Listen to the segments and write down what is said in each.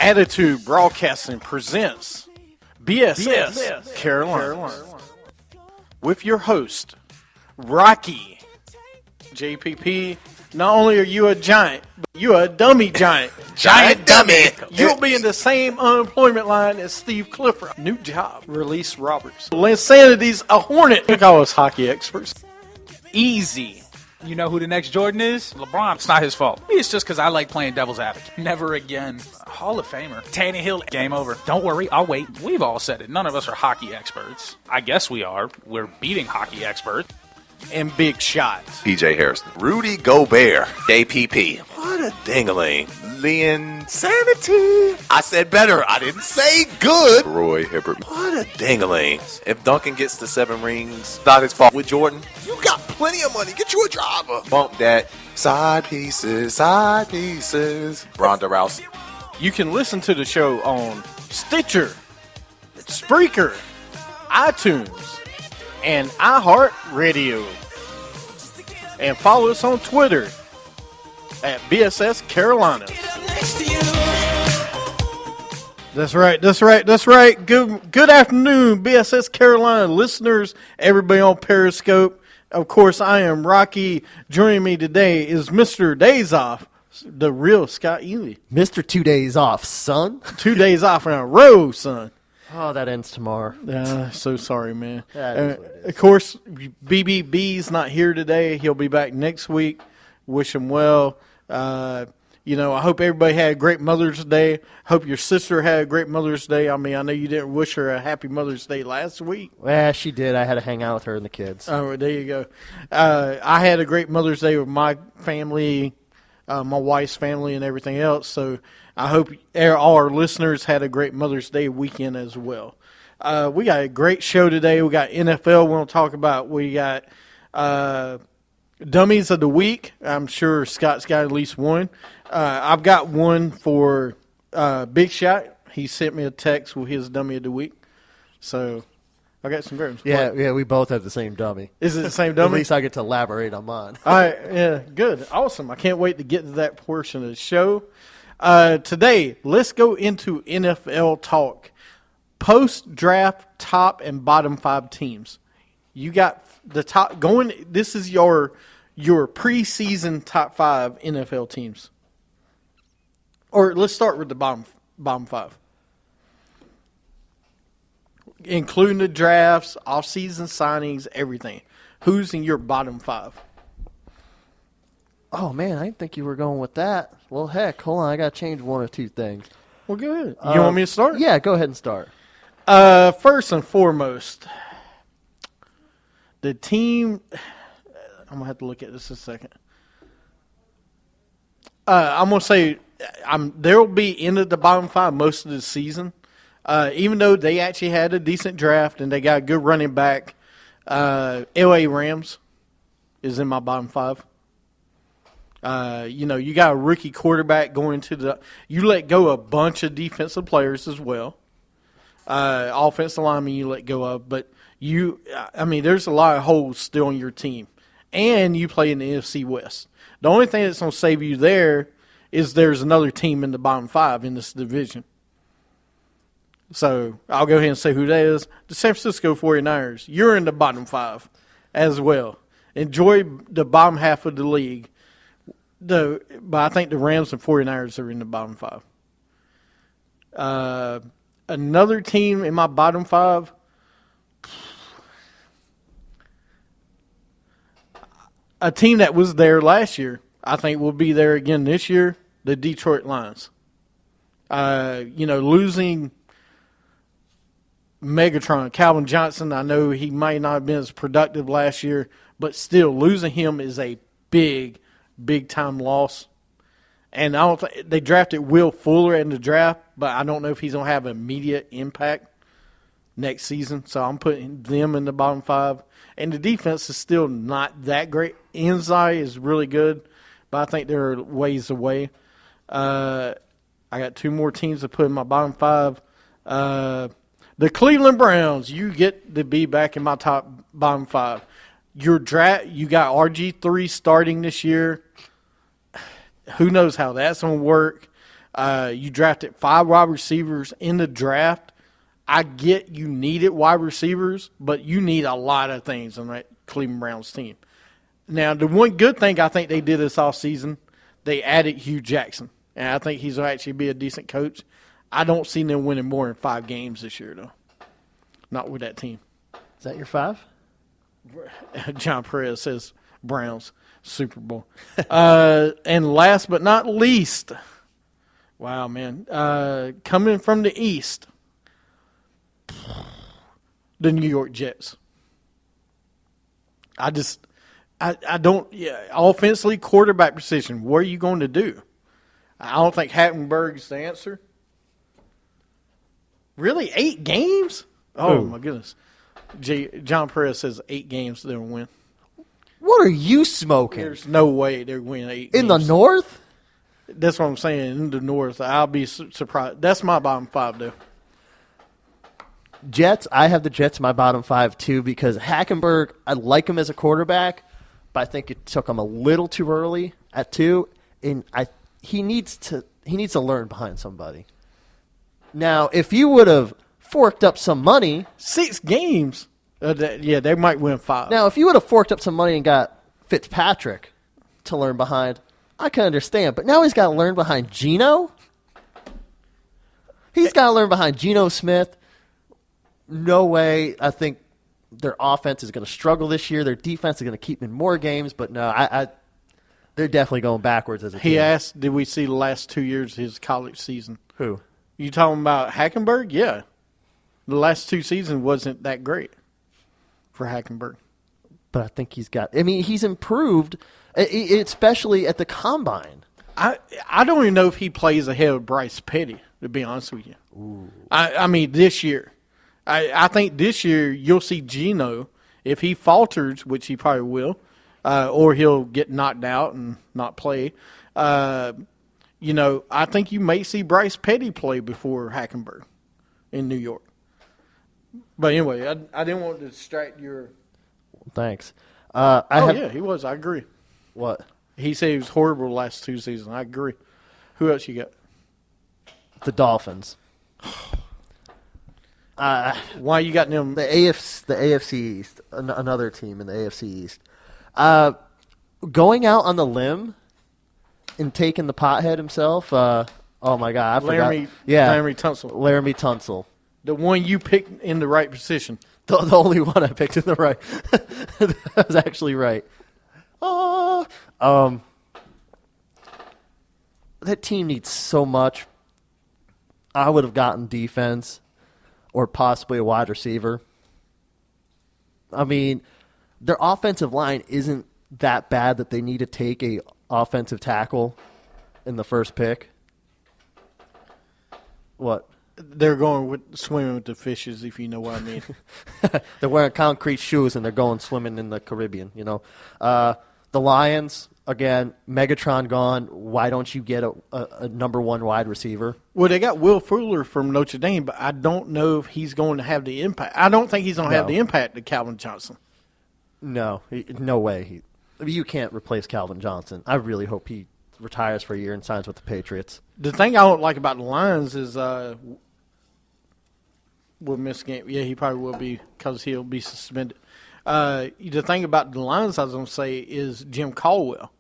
Attitude Broadcasting presents BSS Carolina with your host, Rocky. JPP, not only are you a giant, but you are a dummy giant. Giant dummy. You'll be in the same unemployment line as Steve Clifford. New job, Release Roberts. Linsanity's a hornet. Look, I was hockey experts. Easy. You know who the next Jordan is? LeBron. It's not his fault. It's just because I like playing devil's advocate. Never again. Hall of Famer. Tannehill. Game over. Don't worry, I'll wait. We've all said it. None of us are hockey experts. I guess we are. We're beating hockey experts. And big shots. PJ Harrison. Rudy Gobert. JPP. What a dingling. Linssanity. I said better. I didn't say good. Roy Hibbert. What a dingling. If Duncan gets the 7 rings, not his fault. With Jordan, you got plenty of money. Get you a driver. Bump that. Side pieces. Ronda Rousey. You can listen to the show on Stitcher, Spreaker, iTunes, and iHeartRadio. And follow us on Twitter at BSSCarolina. That's right. Good afternoon, BSS Carolina listeners, everybody on Periscope. Of course, I am Rocky. Joining me today is Mr. Days Off, the real Scott Ely. Mr. 2 days off, son. 2 days off in a row, son. Oh, that ends tomorrow. So sorry, man. Of course, BBB's not here today. He'll be back next week. Wish him well. I hope everybody had a great Mother's Day. Hope your sister had a great Mother's Day. I mean, I know you didn't wish her a happy Mother's Day last week. Well, she did. I had to hang out with her and the kids. Oh, there you go. I had a great Mother's Day with my family, my wife's family, and everything else. So I hope all our listeners had a great Mother's Day weekend as well. We got a great show today. We got NFL we want to talk about. We got Dummies of the Week. I'm sure Scott's got at least one. I've got one for Big Shot. He sent me a text with his Dummy of the Week. So I got some great ones. Yeah, we both have the same dummy. Is it the same dummy? At least I get to elaborate on mine. All right, yeah, good. Awesome. I can't wait to get to that portion of the show. Today, let's go into NFL talk. Post-draft top and bottom 5 teams. You got the top going. This is your preseason top 5 NFL teams. Or let's start with the bottom 5. Including the drafts, off-season signings, everything. Who's in your bottom 5? Oh, man, I didn't think you were going with that. Well, heck, hold on. I got to change one or two things. Well, go ahead. You want me to start? Yeah, go ahead and start. First and foremost, the team – I'm going to have to look at this in a second. I'm going to say they'll be into the bottom 5 most of the season. Even though they actually had a decent draft and they got a good running back, LA Rams is in my bottom 5. You got a rookie quarterback going to you let go a bunch of defensive players as well. Offensive linemen you let go of, but there's a lot of holes still on your team. And you play in the NFC West. The only thing that's going to save you there is there's another team in the bottom 5 in this division. So I'll go ahead and say who that is. The San Francisco 49ers. You're in the bottom 5 as well. Enjoy the bottom half of the league. But I think the Rams and 49ers are in the bottom 5. Another team in my bottom 5. A team that was there last year, I think will be there again this year, the Detroit Lions. Losing Megatron, Calvin Johnson, I know he might not have been as productive last year, but still losing him is a big time loss. And I don't think they drafted Will Fuller in the draft, but I don't know if he's going to have immediate impact next season. So I'm putting them in the bottom 5. And the defense is still not that great. Inside is really good, but I think they're ways away. I got 2 more teams to put in my bottom 5. The Cleveland Browns, you get to be back in my bottom 5. Your draft, you got RG3 starting this year. Who knows how that's going to work? You drafted 5 wide receivers in the draft. I get you needed wide receivers, but you need a lot of things on that Cleveland Browns team. Now, the one good thing I think they did this offseason, they added Hugh Jackson. And I think he's going to actually be a decent coach. I don't see them winning more than 5 games this year, though. Not with that team. Is that your 5? John Perez says Browns, Super Bowl. And last but not least, wow, man, coming from the East, the New York Jets. I don't, offensively, quarterback position, what are you going to do? I don't think Hattenberg's the answer. Really? 8 games? Oh, my goodness. John Perez says 8 games they'll win. What are you smoking? There's no way they're winning 8 games. In the North? That's what I'm saying. In the North, I'll be surprised. That's my bottom 5, though. Jets, I have the Jets in my bottom 5, too, because Hackenberg, I like him as a quarterback, but I think it took him a little too early at 2, and he needs to learn behind somebody. Now, if you would have forked up some money. 6 games. They might win 5. Now, if you would have forked up some money and got Fitzpatrick to learn behind, I can understand. But now he's got to learn behind Geno? He's got to learn behind Geno Smith. No way. I think their offense is going to struggle this year. Their defense is going to keep in more games. But no, they're definitely going backwards as a team. He asked, did we see the last 2 years of his college season? Who? You talking about Hackenberg? Yeah. The last 2 seasons wasn't that great for Hackenberg. But I think he's improved, especially at the combine. I don't even know if he plays ahead of Bryce Petty, to be honest with you. Ooh. I mean, this year. I think this year you'll see Geno, if he falters, which he probably will, or he'll get knocked out and not play. I think you may see Bryce Petty play before Hackenberg in New York. But anyway, I didn't want to distract your. Thanks. He was. I agree. What? He said he was horrible the last 2 seasons. I agree. Who else you got? The Dolphins. Why you got them? The AFC East. Another team in the AFC East. Going out on the limb and taking the pothead himself. Oh my God! Laramie Tunsil. Laramie Tunsil. The one you picked in the right position. The only one I picked in the right. That was actually right. That team needs so much. I would have gotten defense or possibly a wide receiver. I mean, their offensive line isn't that bad that they need to take a offensive tackle in the first pick. What? They're going swimming with the fishes, if you know what I mean. They're wearing concrete shoes and they're going swimming in the Caribbean, The Lions, again, Megatron gone. Why don't you get a number 1 wide receiver? Well, they got Will Fuller from Notre Dame, but I don't know if he's going to have the impact. I don't think he's going to have the impact of Calvin Johnson. No, no way. You can't replace Calvin Johnson. I really hope he retires for a year and signs with the Patriots. The thing I don't like about the Lions is will miss game. Yeah, he probably will be because he'll be suspended. The thing about the Lions I was going to say is Jim Caldwell.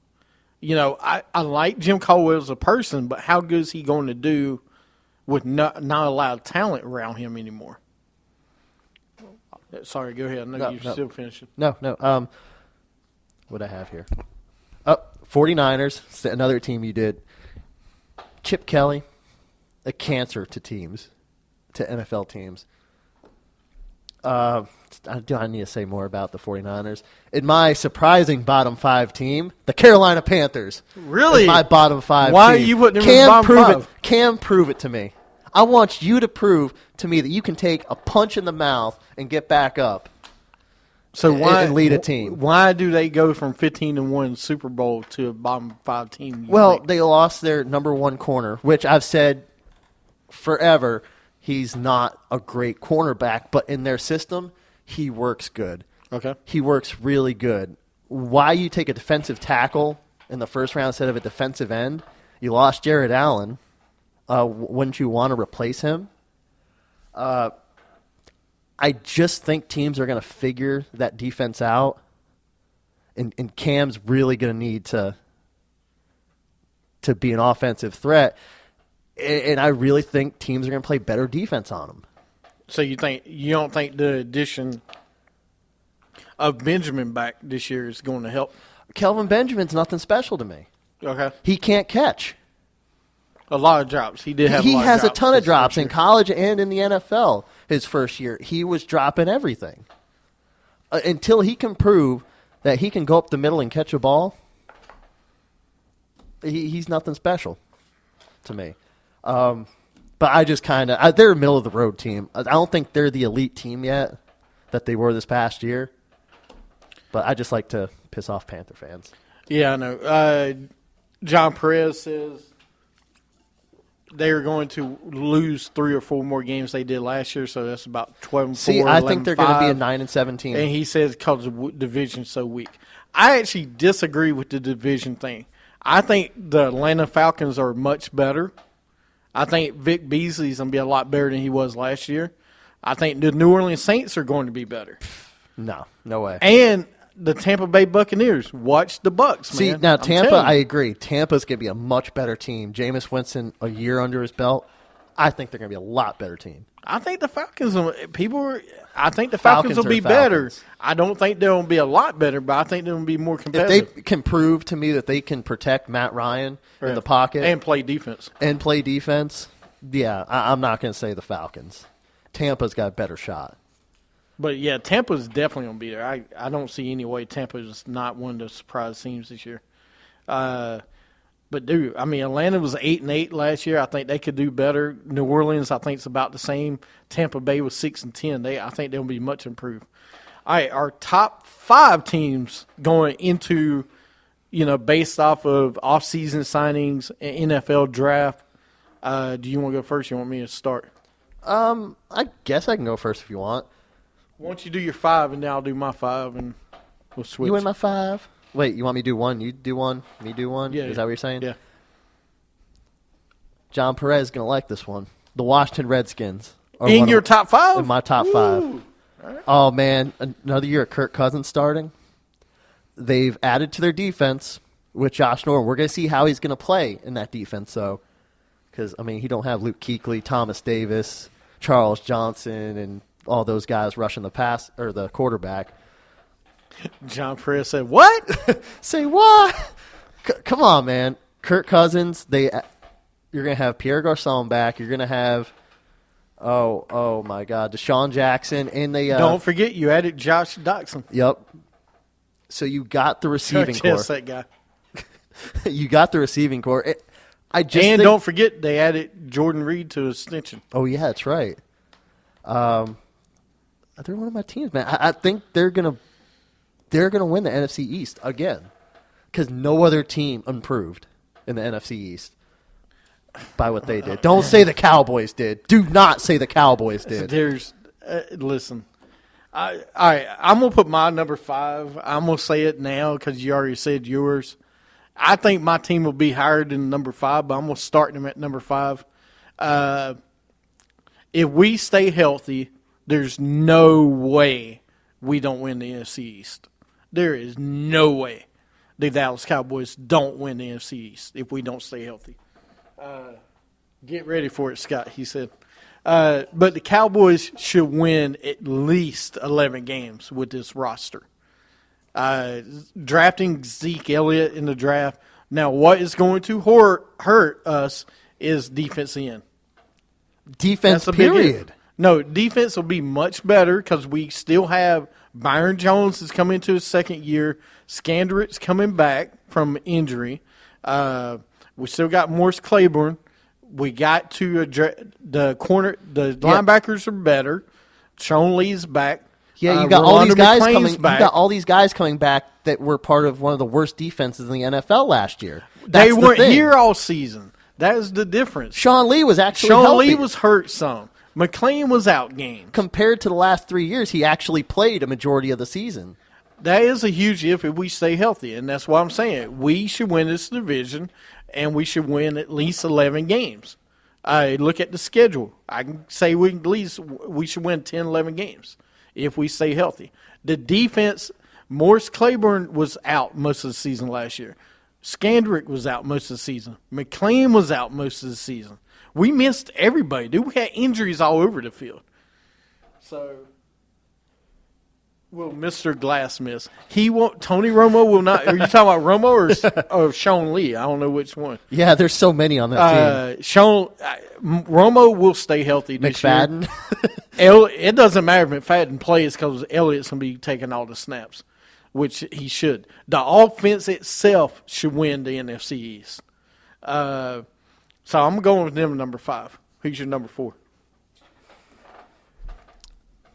I like Jim Caldwell as a person, but how good is he going to do with not a lot of talent around him anymore? Sorry, go ahead. I know you're still finishing. No. What I have here. 49ers, another team you did. Chip Kelly, a cancer to teams, to NFL teams. Do I need to say more about the 49ers? In my surprising bottom 5 team, the Carolina Panthers. Really? My bottom 5 Why team. are you putting them in the bottom 5? Cam, prove it to me. I want you to prove to me that you can take a punch in the mouth and get back up So why and lead a team. Why do they go from 15-1 Super Bowl to a bottom 5 team? Well, they lost their number one corner, which I've said forever. He's not a great cornerback, but in their system, he works good. Okay. He works really good. Why you take a defensive tackle in the first round instead of a defensive end? You lost Jared Allen. Wouldn't you want to replace him? I just think teams are going to figure that defense out, and Cam's really going to need to be an offensive threat. And I really think teams are going to play better defense on him. So you don't think the addition of Benjamin back this year is going to help? Kelvin Benjamin's nothing special to me. Okay. He can't catch. A lot of drops. He did have. He a lot has of a ton of this drops year. in college and in the NFL. His first year, he was dropping everything. Until he can prove that he can go up the middle and catch a ball, he's nothing special to me. But I just kind of they're a middle of the road team. I don't think they're the elite team yet that they were this past year. But I just like to piss off Panther fans. Yeah, I know. John Perez says they're going to lose 3 or 4 more games they did last year, so that's about 12-4. See, I think they're going to be a 9-7 team. And he says because the division's so weak. I actually disagree with the division thing. I think the Atlanta Falcons are much better. I think Vic Beasley's going to be a lot better than he was last year. I think the New Orleans Saints are going to be better. No way. And the Tampa Bay Buccaneers. Watch the Bucks, man. See, now I'm Tampa, telling you. I agree. Tampa's going to be a much better team. Jameis Winston, a year under his belt, I think they're going to be a lot better team. I think the Falcons will Falcons be are better. Falcons. I don't think they'll be a lot better, but I think they'll be more If competitive. they can prove to me that they can protect Matt Ryan in the pocket and play defense. and play defense, yeah, I'm not going to say the Falcons. Tampa's got a better shot. But, yeah, Tampa's definitely going to be there. I don't see any way Tampa's not one of the surprise teams this year. But, dude, I mean, Atlanta was 8-8 last year. I think they could do better. New Orleans, I think, is about the same. Tampa Bay was 6-10. I think they'll be much improved. All right, our top 5 teams going into, based off of offseason signings and NFL draft. Do you want to go first? You want me to start? I guess I can go first if you want. Why don't you do your 5, and then I'll do my 5, and we'll switch. You win my 5. Wait, you want me to do one? You do one? Me do one? Yeah. Is that what you're saying? Yeah. John Perez is going to like this one. The Washington Redskins. In your top 5? In my top 5. Right. Oh, man. Another year of Kirk Cousins starting. They've added to their defense with Josh Norman. We're going to see how he's going to play in that defense, though. Because, he don't have Luke Kuechly, Thomas Davis, Charles Johnson, and all those guys rushing the pass or the quarterback. John Perez said, what? Say what? Come on, man. Kirk Cousins, you're going to have Pierre Garçon back. You're going to have, oh my God, Deshaun Jackson. And they Don't forget you added Josh Doxson. Yep. So you got the receiving core. Yes, that guy. You got the receiving core. Don't forget they added Jordan Reed to extension. Oh, yeah, that's right. They're one of my teams, man. I think they're gonna win the NFC East again because no other team improved in the NFC East by what they did. Don't say the Cowboys did. Do not say the Cowboys did. Listen. All right, I'm gonna put my number 5. I'm gonna say it now because you already said yours. I think my team will be higher than number 5, but I'm gonna start them at number 5. If we stay healthy, there's no way we don't win the NFC East. There is no way the Dallas Cowboys don't win the NFC East if we don't stay healthy. Get ready for it, Scott, he said. But the Cowboys should win at least 11 games with this roster. Drafting Zeke Elliott in the draft. Now, what is going to hurt us is defense end. Defense, That's a big period. if. No, defense will be much better because we still have Byron Jones is coming into his second year. Scandrick's coming back from injury. We still got Morris Claiborne. We got to the corner. The linebackers are better. Sean Lee's back. Yeah, you got all these guys McClain's coming. back. You got all these guys coming back that were part of one of the worst defenses in the NFL last year. They That's the weren't thing. here all season. That is the difference. Sean Lee was actually Sean healthy. Lee was hurt some. McClain was out games. Compared to the last 3 years, he actually played a majority of the season. That is a huge if we stay healthy, and that's what I'm saying. We should win this division, and we should win at least 11 games. I look at the schedule. I can say we should win 10, 11 games if we stay healthy. The defense, Morris Claiborne was out most of the season last year. Skandrick was out most of the season. McClain was out most of the season. We missed everybody, dude. We had injuries all over the field. So, will Mr. Glass miss? Tony Romo will not. Are you talking about Romo or Sean Lee? I don't know which one. Yeah, there's so many on that team. Romo will stay healthy this McFadden. year. It doesn't matter if McFadden plays because Elliott's going to be taking all the snaps, which he should. The offense itself should win the NFC East. So I'm going with them number 5. Who's your number 4?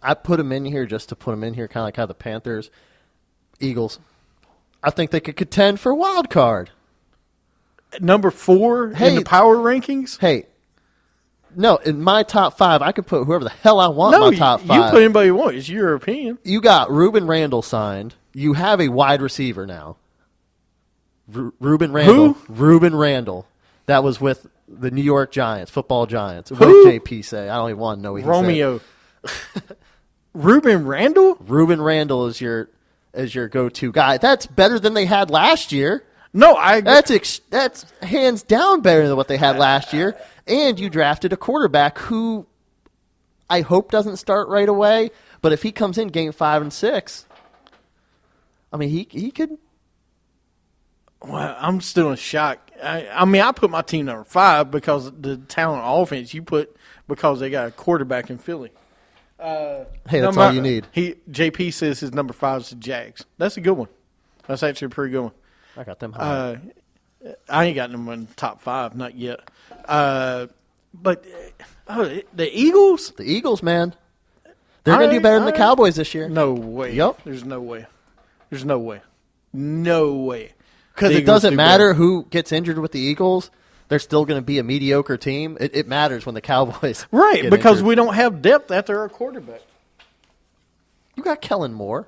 I put him in here just to put him in here, kind of like how the Panthers, Eagles. I think they could contend for a wild card. Number 4 in the power rankings? Hey, no, in my top 5, I could put whoever the hell I want in my top 5. You put anybody you want. It's your opinion. You got Reuben Randall signed. You have a wide receiver now. Reuben Randall. Who? Reuben Randall. That was with the New York Giants, football Giants. What did JP say? I don't even want to know what he Romeo. Reuben Randall? Reuben Randall is your go-to guy. That's better than they had last year. No, I agree. That's hands down better than what they had last year. And you drafted a quarterback who I hope doesn't start right away, but if he comes in game 5 and 6, I mean, he could. Well, I'm still in shock. I put my team number 5 because the talent offense you put because they got a quarterback in Philly. Hey, that's all you need. JP says his number 5 is the Jags. That's a good one. That's actually a pretty good one. I got them high. I ain't got them in the top 5, not yet. But the Eagles? The Eagles, man. They're going to do better than the Cowboys this year. No way. Yep. There's no way. There's no way. No way. Because it doesn't matter who gets injured with the Eagles. They're still going to be a mediocre team. It matters when the Cowboys right, because injured. we don't have depth after our quarterback. You got Kellen Moore.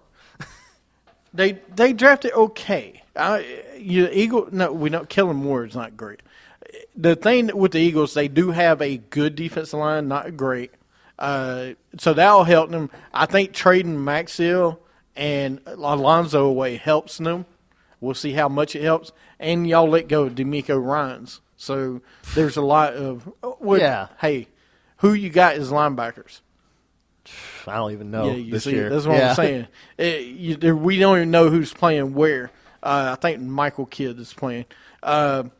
They drafted okay. We don't. Kellen Moore is not great. The thing with the Eagles, they do have a good defensive line, not great. So that'll help them. I think trading Maxill and Alonzo away helps them. We'll see how much it helps. And y'all let go of DeMeco Ryans. So there's a lot of Hey, who you got as linebackers? I don't even know this year. That's what I'm saying. We don't even know who's playing where. I think Michael Kidd is playing. But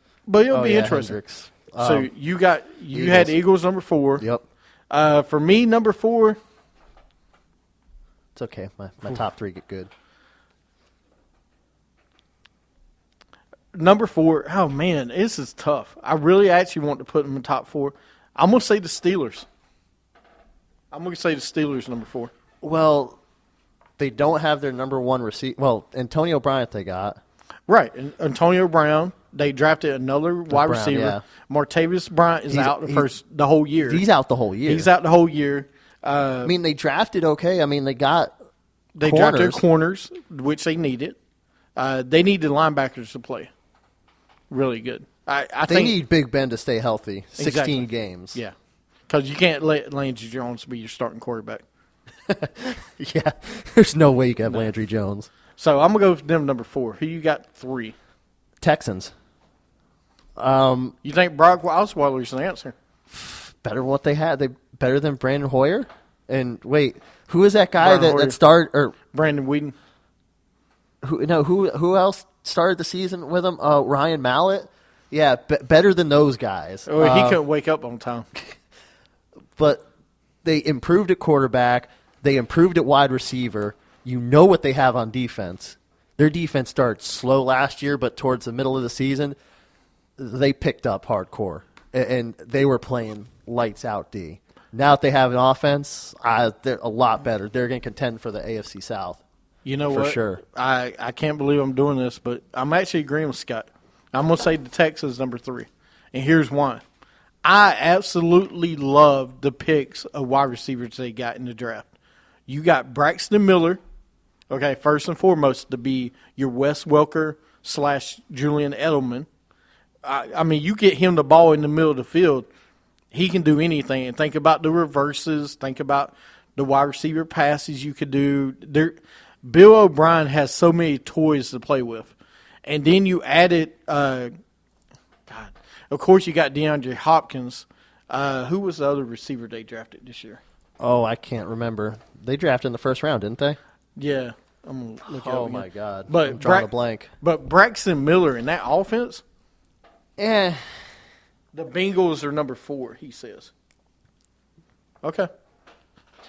it'll be interesting. Hendricks. So you had the Eagles number 4. Yep. For me, number 4. It's okay. My top 3 get good. Number 4. Oh man, this is tough. I really actually want to put them in top 4. I'm gonna say the Steelers. Number 4. Well, they don't have their number 1 receiver. Well, Antonio Bryant they got. Right, and Antonio Brown. They drafted another wide receiver. Yeah. Martavis Bryant is out the whole year. He's out the whole year. I mean, they drafted okay. I mean, they drafted corners, which they needed. They needed linebackers to play really good. I they think need Big Ben to stay healthy. 16 games. Yeah, because you can't let Landry Jones be your starting quarterback. Yeah, there's no way you can have Landry Jones. So I'm gonna go with them number 4. Who you got 3? Texans. You think Brock Osweiler's the answer? Better than what they had. They better than Brandon Hoyer. And wait, who is that guy that started? Or Brandon Whedon. Who else started the season with him? Ryan Mallett. Yeah, better than those guys. Oh, he couldn't wake up on time. But they improved at quarterback. They improved at wide receiver. You know what they have on defense. Their defense started slow last year, but towards the middle of the season, they picked up hardcore. And they were playing lights out D. Now that they have an offense, they're a lot better. They're going to contend for the AFC South. You know for what? Sure. I can't believe I'm doing this, but I'm actually agreeing with Scott. I'm going to say the Texans number 3. And here's why. I absolutely love the picks of wide receivers they got in the draft. You got Braxton Miller, okay, first and foremost, to be your Wes Welker / Julian Edelman. I mean, you get him the ball in the middle of the field, he can do anything. And think about the reverses. Think about the wide receiver passes you could do. Bill O'Brien has so many toys to play with. And then you added, of course, you got DeAndre Hopkins. Who was the other receiver they drafted this year? Oh, I can't remember. They drafted in the first round, didn't they? Yeah. I'm gonna look it up Oh, again. my God. But I'm drawing a blank. But Braxton Miller in that offense, Eh. the Bengals are number 4, he says. Okay.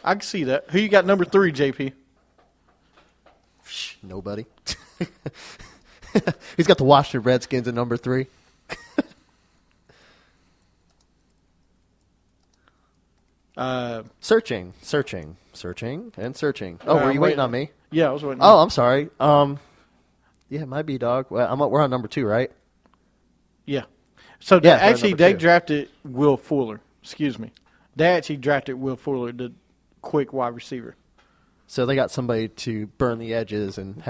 I can see that. Who you got number 3, JP? Nobody. He's got the Washington Redskins at number 3. Searching. Oh, were you waiting on me? Yeah, I was waiting. Oh, I'm sorry. Yeah, it might be, dog. Well, we're on number 2, right? Yeah. So Yeah, actually, number they 2. drafted Will Fuller. Excuse me. They actually drafted Will Fuller, the quick wide receiver. So they got somebody to burn the edges and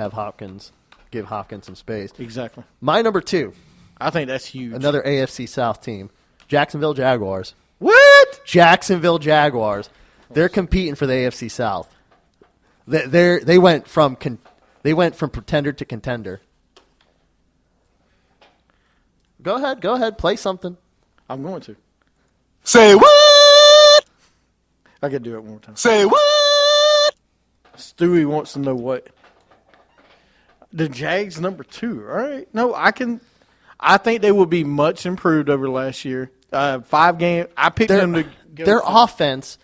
give Hopkins some space. Exactly. My number 2, I think that's huge. another AFC South team, Jacksonville Jaguars. What? Jacksonville Jaguars. They're competing for the AFC South. They went from pretender to contender. Go ahead, play something. I'm going to. Say what? I could do it one more time. Say what? Stewie wants to know what. The Jags number 2, all right? No, I think they will be much improved over last year. 5 games. I picked them to go. Their offense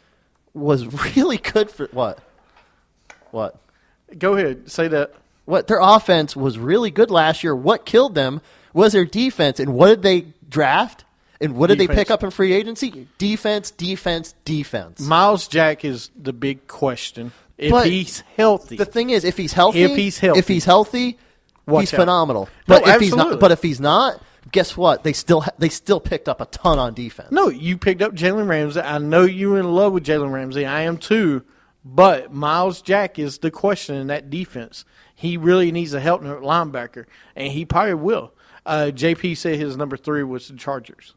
was really good for what? What? Go ahead, say that. What? Their offense was really good last year. What killed them was their defense. And what did they draft? And what did they pick up in free agency? Defense. Miles Jack is the big question. But he's healthy. The thing is, if he's healthy, he's he's phenomenal. No, But if he's not, guess what? They still picked up a ton on defense. No, you picked up Jalen Ramsey. I know you're in love with Jalen Ramsey. I am too. But Miles Jack is the question in that defense. He really needs a help linebacker, and he probably will. JP said his number 3 was the Chargers.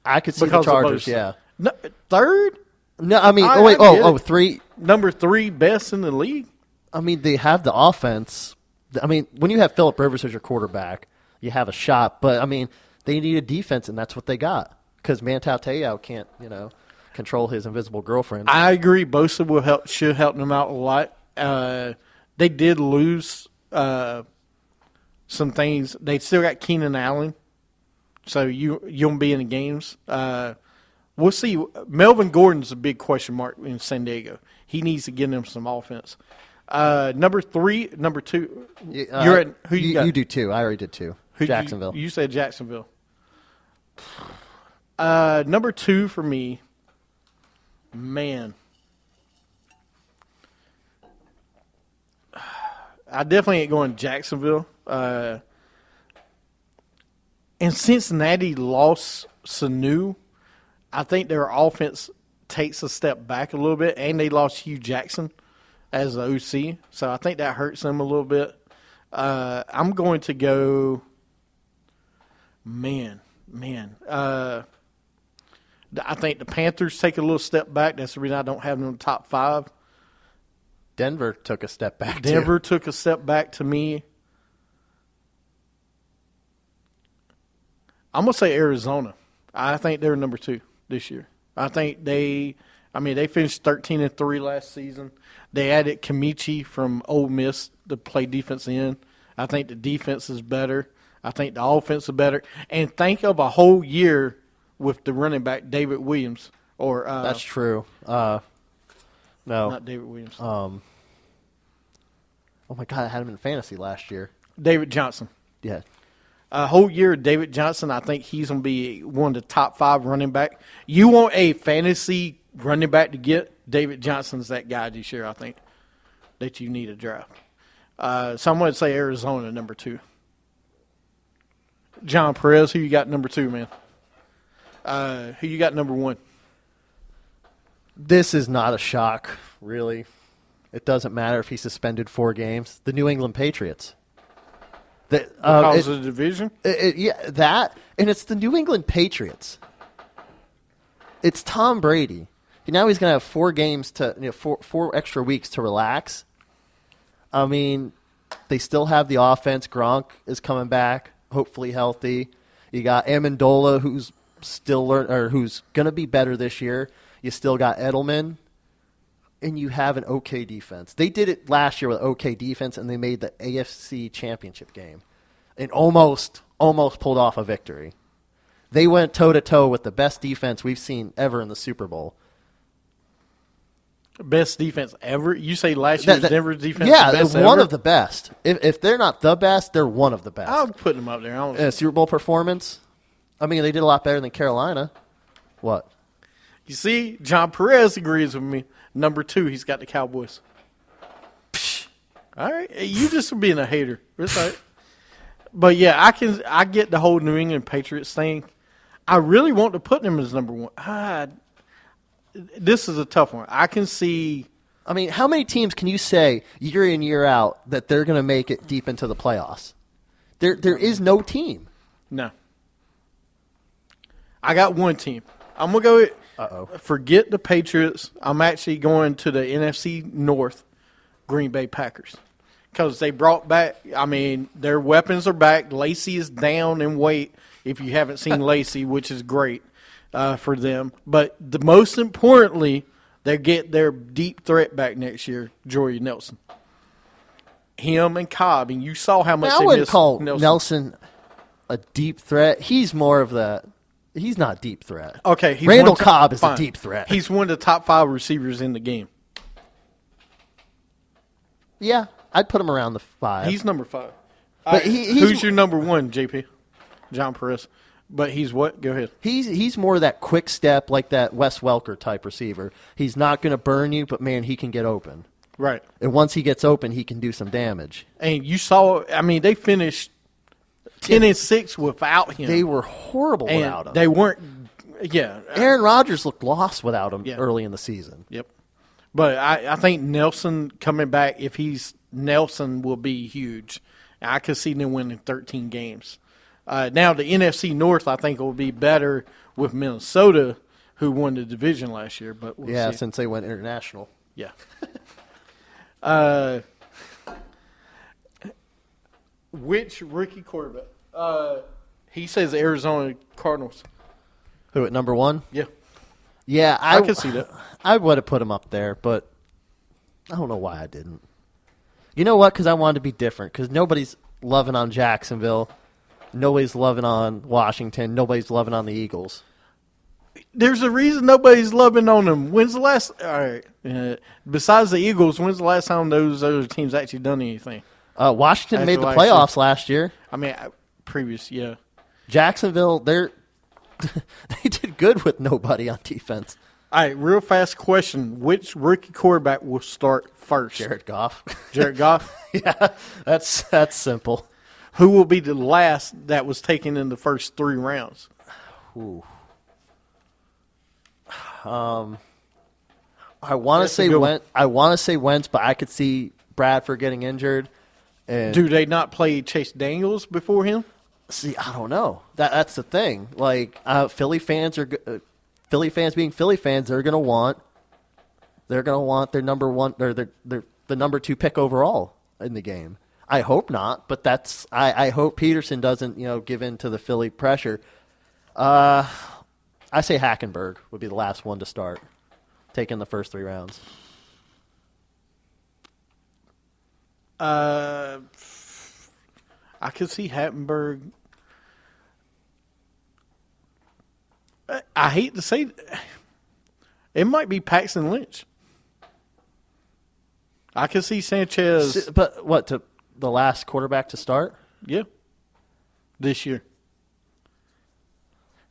I could see the Chargers, yeah. No, 3rd? No, I mean, 3. Number 3 best in the league? I mean, they have the offense. I mean, when you have Phillip Rivers as your quarterback, you have a shot. But, I mean, they need a defense, and that's what they got. Because Manti Te'o can't, control his invisible girlfriend. I agree. Bosa should help them out a lot. They did lose some things. They still got Keenan Allen, so you'll be in the games. We'll see. Melvin Gordon's a big question mark in San Diego. He needs to get them some offense. Number 2. You're at who you got? You do 2. I already did 2. Jacksonville. You said Jacksonville. Number 2 for me. Man, I definitely ain't going to Jacksonville. And Cincinnati lost Sanu. I think their offense takes a step back a little bit, and they lost Hugh Jackson as the OC. So I think that hurts them a little bit. I'm going to go, I think the Panthers take a little step back. That's the reason I don't have them in the top 5. Denver took a step back, Denver took a step back to me. I'm going to say Arizona. I think they're number 2 this year. I think they finished 13-3 last season. They added Kamichi from Ole Miss to play defense end. I think the defense is better. I think the offense is better. And think of a whole year with the running back David Williams, or that's true. No, not David Williams. Oh my God, I had him in fantasy last year. David Johnson. Yeah, A whole year of David Johnson. I think he's going to be one of the top 5 running back. You want a fantasy running back to get, David Johnson's that guy this year, I think, that you need to draft. So I'm going to say Arizona, number 2. John Perez, who you got number 2, man? Who you got number 1? This is not a shock, really. It doesn't matter if he's suspended 4 games. The New England Patriots. Because of the division? Yeah, that, and it's the New England Patriots. It's Tom Brady. Now he's going to have 4 games to, four extra weeks to relax. I mean, they still have the offense. Gronk is coming back, hopefully healthy. You got Amendola, who's who's going to be better this year. You still got Edelman, and you have an okay defense. They did it last year with okay defense, and they made the AFC Championship game, and almost pulled off a victory. They went toe-to-toe with the best defense we've seen ever in the Super Bowl. Best defense ever? You say last year's Denver defense yeah, the best one ever? of the best. If they're not the best, they're one of the best. I'm putting them up there. Super Bowl performance, I mean, they did a lot better than Carolina. What? You see, John Perez agrees with me. Number 2, he's got the Cowboys. Psh. All right. You just being a hater. That's all right. But, yeah, I get the whole New England Patriots thing. I really want to put them as number 1. This is a tough one. I can see. I mean, how many teams can you say year in, year out that they're going to make it deep into the playoffs? There is no team. No. I got one team. I'm going to go. Forget the Patriots. I'm actually going to the NFC North, Green Bay Packers. Because they brought back, I mean, their weapons are back. Lacey is down in weight, if you haven't seen Lacey, which is great for them. But the most importantly, they get their deep threat back next year, Jordy Nelson. Him and Cobb, and you saw how much I they wouldn't missed call Nelson a deep threat. He's more of he's not deep threat. Okay, Randall Cobb is a deep threat. He's one of the top 5 receivers in the game. Yeah, I'd put him around the 5. He's number 5. But who's your number 1, JP? John Perez. But he's what? Go ahead. He's more that quick step, like that Wes Welker type receiver. He's not going to burn you, but, man, he can get open. Right. And once he gets open, he can do some damage. And you saw, I mean, they finished 10-6 without him. They were horrible without him. They weren't, yeah. Aaron Rodgers looked lost without him Yeah. early in the season. Yep. But I think Nelson coming back, if he's Nelson, will be huge. I could see them winning 13 games. Now, the NFC North, I think, will be better with Minnesota, who won the division last year. But we'll see. Since they went international. Yeah. Which rookie quarterback? He says Arizona Cardinals. Who, at number 1? Yeah. Yeah, I can see that. I would have put him up there, but I don't know why I didn't. You know what? Because I wanted to be different. Because nobody's loving on Jacksonville. Nobody's loving on Washington. Nobody's loving on the Eagles. There's a reason nobody's loving on them. When's the last? All right. Besides the Eagles, when's the last time those other teams actually done anything? Washington After made the last playoffs last year. I mean, previous, yeah. Jacksonville, they did good with nobody on defense. All right, real fast question. Which rookie quarterback will start first? Jared Goff. Jared Goff? Yeah, that's simple. Who will be the last that was taken in the first 3 rounds? Ooh. I want to say Wentz. I want to say Wentz, but I could see Bradford getting injured. And do they not play Chase Daniels before him? See, I don't know. That's the thing. Like Philly fans being Philly fans, they're gonna want their number 1 or the number 2 pick overall in the game. I hope not, but I hope Peterson doesn't give in to the Philly pressure. I say Hackenberg would be the last one to start, taking the first 3 rounds. I could see Hackenberg. I hate to say it might be Paxton Lynch. I could see Sanchez. But what, to the last quarterback to start? Yeah. This year.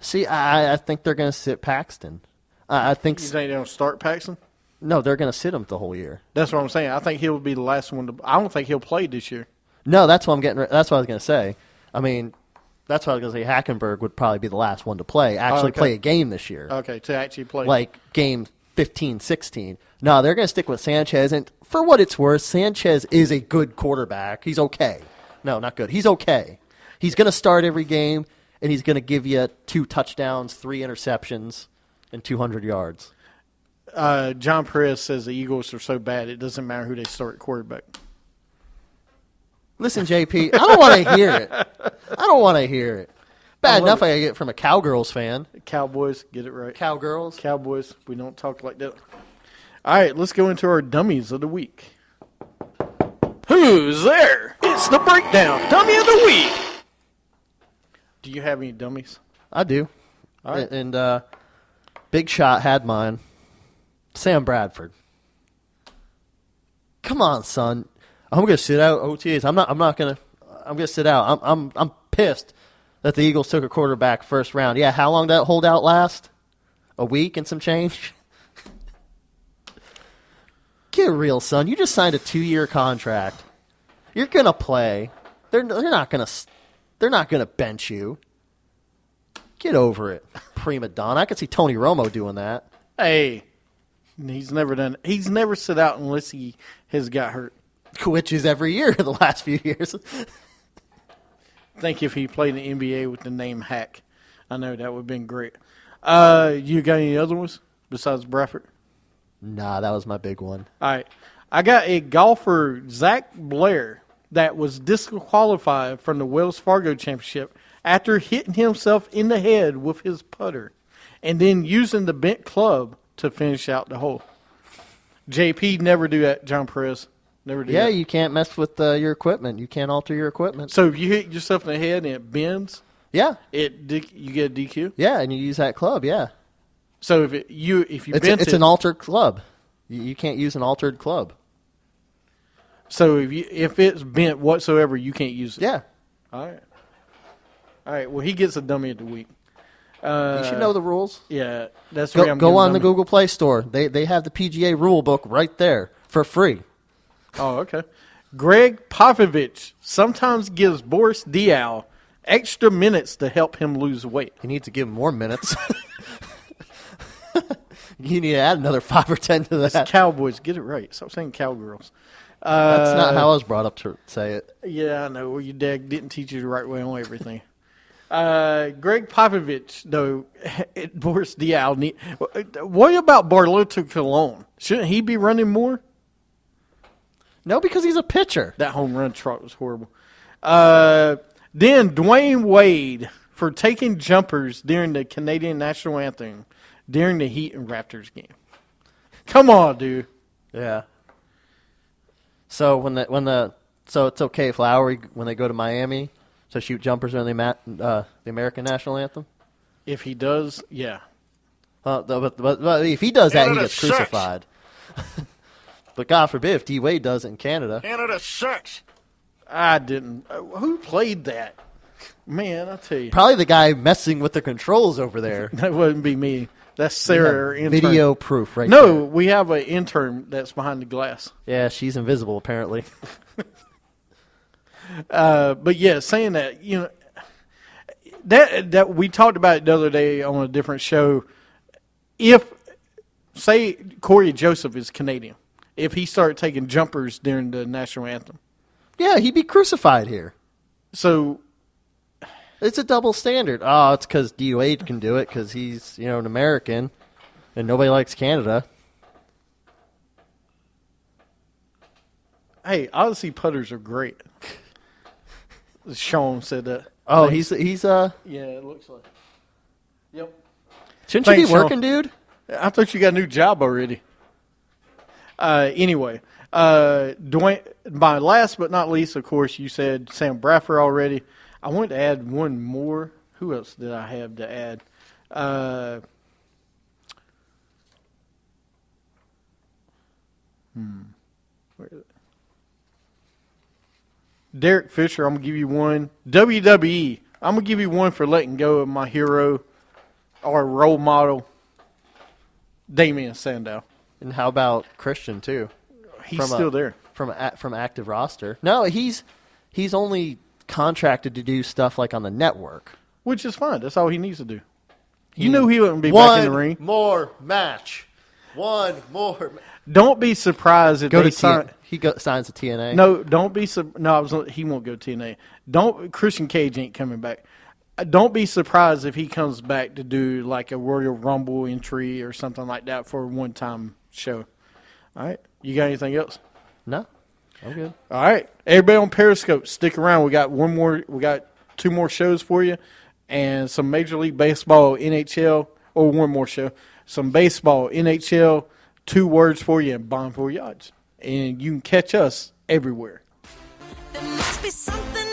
See, I think they're going to sit Paxton. I think You think they'll start Paxton? no, they're going to sit him the whole year. That's what I'm saying. I think he'll be the last one to. I don't think he'll play this year. No, that's what I'm getting. That's what I was going to say. I mean, that's what I was going to say. Hackenberg would probably be the last one to play. Actually, play a game this year. Okay, to actually play. Like game 15, 16. No, they're going to stick with Sanchez. And for what it's worth, Sanchez is a good quarterback. He's okay. No, not good. He's okay. He's going to start every game, and he's going to give you 2 touchdowns, 3 interceptions, and 200 yards. John Perez says the Eagles are so bad it doesn't matter who they start at quarterback. Listen, JP, I don't want to hear it. I don't want to hear it. Bad enough I get it from a Cowgirls fan. Cowboys, get it right. Cowgirls? Cowboys, we don't talk like that. All right, let's go into our dummies of the week. Who's there? It's the breakdown dummy of the week. Do you have any dummies? I do. All right. And Big Shot had mine. Sam Bradford. Come on, son. I'm gonna sit out OTAs. I'm gonna sit out. I'm pissed that the Eagles took a quarterback first round. Yeah, how long did that holdout last? A week and some change? Get real, son. You just signed a 2-year contract. You're gonna play. They're not gonna bench you. Get over it, prima donna. I could see Tony Romo doing that. Hey, he's never sit out unless he has got hurt. Which is every year the last few years. Think if he played in the NBA with the name Hack. I know that would have been great. You got any other ones besides Bradford? Nah, that was my big one. All right. I got a golfer, Zach Blair, that was disqualified from the Wells Fargo Championship after hitting himself in the head with his putter and then using the bent club to finish out the hole. JP, never do that, John Perez. Never do that. Yeah, you can't mess with your equipment. You can't alter your equipment. So if you hit yourself in the head and it bends, yeah, you get a DQ? Yeah, and you use that club, yeah. So if you bent it's an altered club. You can't use an altered club. So if it's bent whatsoever, you can't use it. Yeah. All right. Well, he gets a dummy of the week. You should know the rules. Yeah, that's go on the Google Play Store. They have the PGA rule book right there for free. Oh, okay. Greg Popovich sometimes gives Boris Diaw extra minutes to help him lose weight. You need to give him more minutes. You need to add another 5 or 10 to that. It's Cowboys. Get it right. Stop saying Cowgirls. That's not how I was brought up to say it. Yeah, I know. Well, your dad didn't teach you the right way on everything. Greg Popovich, though, Boris Diaw. What about Barlotta Colon? Shouldn't he be running more? No, because he's a pitcher. That home run trot was horrible. Then Dwayne Wade for taking jumpers during the Canadian national anthem during the Heat and Raptors game. Come on, dude. Yeah. So so it's okay if Lowry, when they go to Miami, to shoot jumpers during the American national anthem. If he does, yeah. But if he does that, he gets crucified. But God forbid if D-Wade does it in Canada. Canada sucks. I didn't. Who played that? Man, I tell you. Probably the guy messing with the controls over there. That wouldn't be me. That's Sarah, our intern. Video proof right No, there. we have an intern that's behind the glass. Yeah, she's invisible apparently. But yeah, saying that, that we talked about it the other day on a different show. If, say, Corey Joseph is Canadian, if he started taking jumpers during the national anthem. Yeah, he'd be crucified here. So it's a double standard. Oh, it's because D-Wade can do it because he's, an American and nobody likes Canada. Hey, Odyssey putters are great. Sean said that. Oh, he's Yeah, it looks like. Yep. Shouldn't Thanks, you be working, Sean. dude? I thought you got a new job already. Anyway, Dwayne. By last but not least, of course, you said Sam Bradford already. I wanted to add one more. Who else did I have to add? Where is it? Derek Fisher, I'm going to give you one. WWE, I'm going to give you one for letting go of my hero or role model, Damian Sandow. And how about Christian too? He's still there. From active roster. No, he's only contracted to do stuff like on the network. Which is fine. That's all he needs to do. You knew he wouldn't be back in the ring. One more match. Don't be surprised if Go they to sign. signs to TNA. No, don't be. He won't go to TNA. Christian Cage ain't coming back. Don't be surprised if he comes back to do like a Royal Rumble entry or something like that for a one-time show. All right. You got anything else? No, I'm good. All right. Everybody on Periscope, stick around. We got 2 more shows for you, and some Major League Baseball, NHL, or one more show. Some baseball, NHL, 2 words for you, and Bon Voyage. And you can catch us everywhere. There must be something